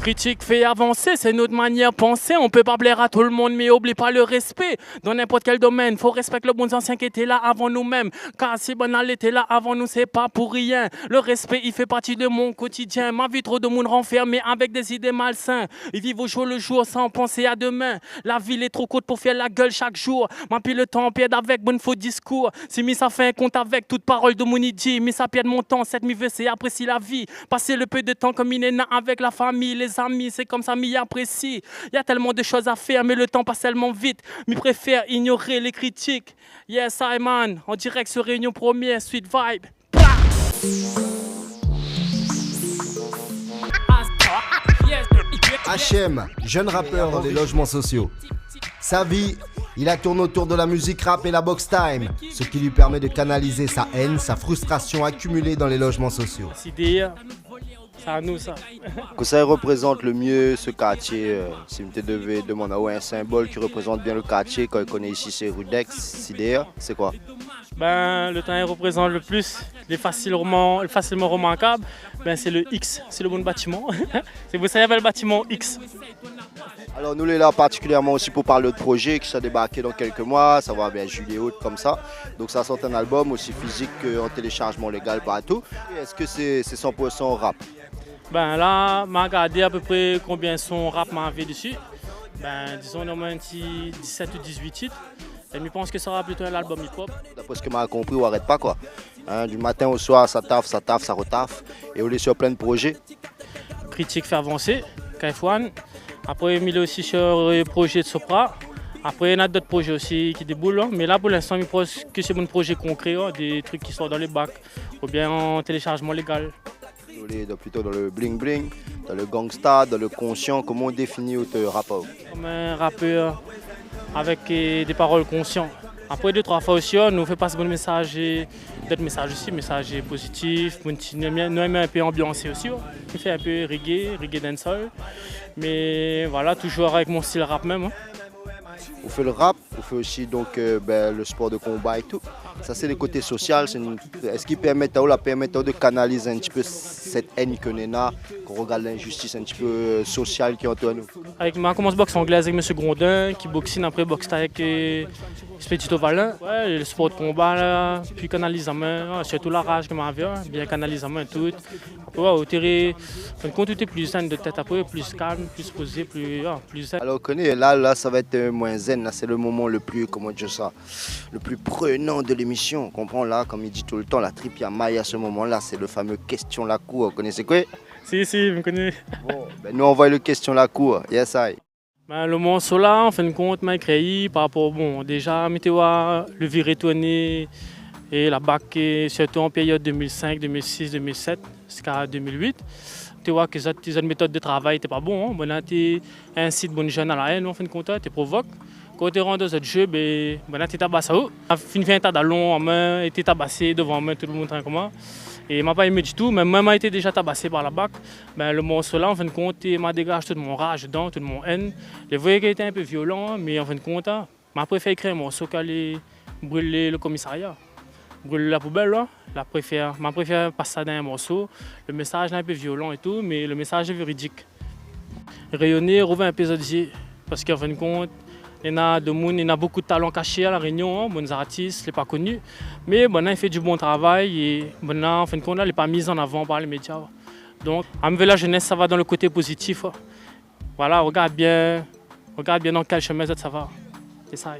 Critique fait avancer, c'est notre manière de penser. On peut pas plaire à tout le monde, mais oublie pas le respect. Dans n'importe quel domaine, faut respecter le bon ancien qui était là avant nous-mêmes. Car si Banal était là avant nous, c'est pas pour rien. Le respect, il fait partie de mon quotidien. Ma vie, trop de monde renfermé avec des idées malsaines. Ils vivent au jour le jour sans penser à demain. La ville est trop courte pour faire la gueule chaque jour. Ma pile le temps perd avec bon faux discours. Si mis ça fait un compte avec toute parole de mon idée. Mais ça perd mon temps, cette mi veut c'est apprécier la vie. Passer le peu de temps comme il est là avec la famille, les amis, c'est comme ça m'y apprécie. Il y a tellement de choses à faire, mais le temps passe tellement vite. Mais préfère ignorer les critiques. Yes, I man, en direct sur Réunion Première, Sweet Vibe. HM, jeune rappeur dans les logements sociaux. Sa vie, il la tourne autour de la musique rap et la box time, ce qui lui permet de canaliser sa haine, sa frustration accumulée dans les logements sociaux. C'est à nous ça. Que ça représente le mieux ce quartier, si je devais demander un symbole qui représente bien le quartier, quand on connaît ici c'est Rudex, Sidéa, c'est quoi? Ben, le temps représente le plus, les facilement remarquables, ben, c'est le X, c'est le bon bâtiment. Vous savez le bâtiment X. Alors nous les là particulièrement aussi pour parler de projet qui sera débarqué dans quelques mois, ça va bien juillet août comme ça. Donc ça sort un album aussi physique qu'en téléchargement légal partout. Est-ce que c'est 100% rap? Ben là, m'a regardé à peu près combien son rap m'a enlevé dessus. Ben disons on a un petit 17 ou 18 titres. Et je pense que ça sera plutôt un album hip-hop. D'après ce que m'a compris, on n'arrête pas quoi. Hein, du matin au soir, ça taffe, ça retaffe. Et on est sur plein de projets. Critique fait avancer, KF1. Après, il est aussi sur le projet de Sopra. Après, il y a d'autres projets aussi qui déboulent. Mais là, pour l'instant, je pense que c'est mon projet concret, des trucs qui sortent dans les bacs ou bien en téléchargement légal. Plutôt dans le bling-bling, dans le gangsta, dans le conscient. Comment on définit votre rappeur? Comme un rappeur avec des paroles conscientes. Après, 2-3 fois aussi, on nous fait passer bon message, d'autres messages aussi, messages positifs. Nous aimons un peu ambiancer aussi. On fait un peu reggae dancehall. Mais voilà, toujours avec mon style rap même. On fait le rap, on fait aussi donc, le sport de combat et tout. Ça, c'est le côté social. Est-ce qu'il permet de canaliser un petit peu cette haine qu'on a, qu'on regarde l'injustice un petit peu sociale qui est entre nous? Je commence boxe anglaise avec M. Grondin, qui boxine après boxe avec Expedito Valin. Ouais, le sport de combat, là, puis canaliser en main, surtout la rage que m'avait, bien canaliser en main et tout. Ouais, au terrain, quand tu es plus zen de tête après, plus calme, plus posé, plus zen. Alors, là, ça va être moins zen. Là, c'est le moment le plus, comment dire ça, le plus prenant de l'émission. On comprend là, comme il dit tout le temps, la tripe à maille à ce moment-là, c'est le fameux question la cour. Vous connaissez quoi? Si, je me connais. Bon, nous, on voit le question la cour. Yes, I. Ben, le morceau là, en fin de compte, m'a créé par rapport, déjà, le viré tourné et la bac, surtout en période 2005, 2006, 2007, jusqu'à 2008. Tu vois que cette méthode de travail n'était pas bon. Hein? Tu incites les jeunes à la haine, en fin de compte, tu provoques. Quand tu rentres dans ce jeu, tu tabassé. Tu fais un tas d'allons en main et tu tabassé devant moi, tout le monde comment. Et il m'a pas aimé du tout, mais moi, j'ai été déjà tabassé par la bac. Le morceau là, en fin de compte, il m'a dégagé toute mon rage dedans, toute mon haine. Les voyez qu'il était un peu violent, mais en fin de compte, m'a préféré écrire un morceau qui allait brûler le commissariat. Brûler la poubelle, là. M'a préféré passer ça dans un morceau. Le message est un peu violent et tout, mais le message est véridique. Rayonner, rouvrir un peu zodier. Parce qu'en fin de compte, il y a beaucoup de talents cachés à La Réunion, bons artistes, les pas connus. Mais il fait du bon travail et en fin de compte, il n'est pas mis en avant par les médias. Donc, à la jeunesse, ça va dans le côté positif. Voilà, regarde bien dans quel chemin ça va. C'est ça.